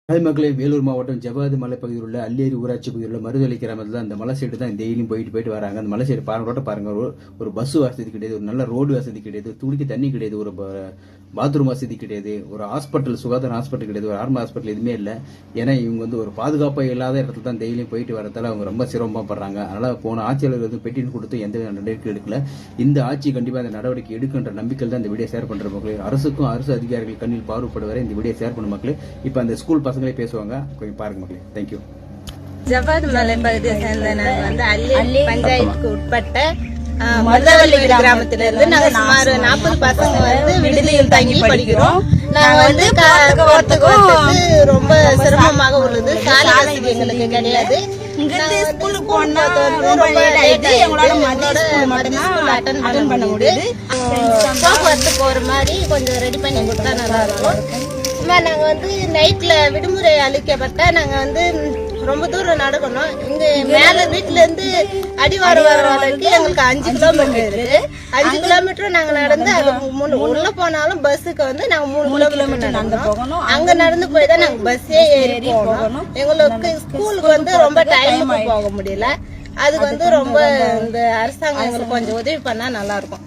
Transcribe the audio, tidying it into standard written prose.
மக்களே, வேலூர் மாவட்டம் ஜவ்வாது மலைப்பகுதியில் உள்ள அல்லேரி ஊராட்சி பகுதியில் உள்ள மருதலை கிராமத்தில் அந்த மலை சைடு தான் டெய்லியும் போயிட்டு வராங்க. அந்த மலை சைடு பாருங்க, ஒரு பஸ் வசதி கிடையாது, ஒரு நல்ல ரோடு வசதி கிடையாது, துடிக்க தண்ணி கிடையாது, ஒரு பாத்ரூம் வசதி கிடையாது, ஒரு ஹாஸ்பிட்டல் சுகாதார ஹாஸ்பிட்டல் கிடையாது, ஒரு ஆர்ம ஹாஸ்பிட்டல் எதுவுமே இல்லை. ஏன்னா இவங்க ஒரு பாதுகாப்பாக இல்லாத இடத்துல தான் டெய்லியும் போயிட்டு வரதால அவங்க ரொம்ப சிரமப்படுறாங்க. அதனால போன ஆட்சியாளர் பெட்டின்னு கொடுத்து எந்த நடவடிக்கை எடுக்கல. இந்த ஆட்சி கண்டிப்பாக அந்த நடவடிக்கை எடுக்கின்ற நம்பிக்கை தான் இந்த வீடியோ ஷேர் பண்ற மக்களே. அரசுக்கும் அரசு அதிகாரிகள் கண்ணில் பார்வைப்படுவரை இந்த வீடியோ ஷேர் பண்ண மக்களே. இப்ப அந்த ஸ்கூல் பசங்களே பேசுவாங்க, கொஞ்சம் பாருங்க மக்களே. தேங்க்யூ. ஜவ்வாது மலை பகுதியை சேர்ந்த நாங்க அல்லேரி பஞ்சாயத்துக்கு உட்பட்ட மருதவள்ளி கிராமத்திலிருந்து நாங்க சுமார் 40 பசங்க விடுதியில் தங்கி படிக்கிறோம். நாங்க போறதுக்கு ரொம்ப சிரமமாக உள்ளது. சாலை வசதி எங்களுக்கு கிடையாது. போக்குவரத்துக்கு ஒரு மாதிரி கொஞ்சம் ரெடி பண்ணி கொடுத்தா நல்லா இருக்கும். நாங்க நைட்ல விடுமுறை அளிக்கப்பட்ட நாங்க ரொம்ப தூரம் நடக்கணும். இங்க மேல வீட்டுல இருந்து அடிவாரம் வர வரைக்கும் எங்களுக்கு 5 கிலோமீட்டர் இருக்கு. 5 கிலோமீட்டர் நாங்க நடந்து உள்ள போனாலும் பஸ்ஸுக்கு நாங்க 3 கிலோமீட்டர் நடந்து போகணும். அங்க நடந்து போய் தான் நாங்க பஸ்ஸே ஏறி போகணும். எங்களுக்கு ஸ்கூலுக்கு ரொம்ப டைமுக்கு போக முடியல. அதுக்கு ரொம்ப இந்த அரசாங்கம் எங்களுக்கு கொஞ்சம் உதவி பண்ணா நல்லா இருக்கும்.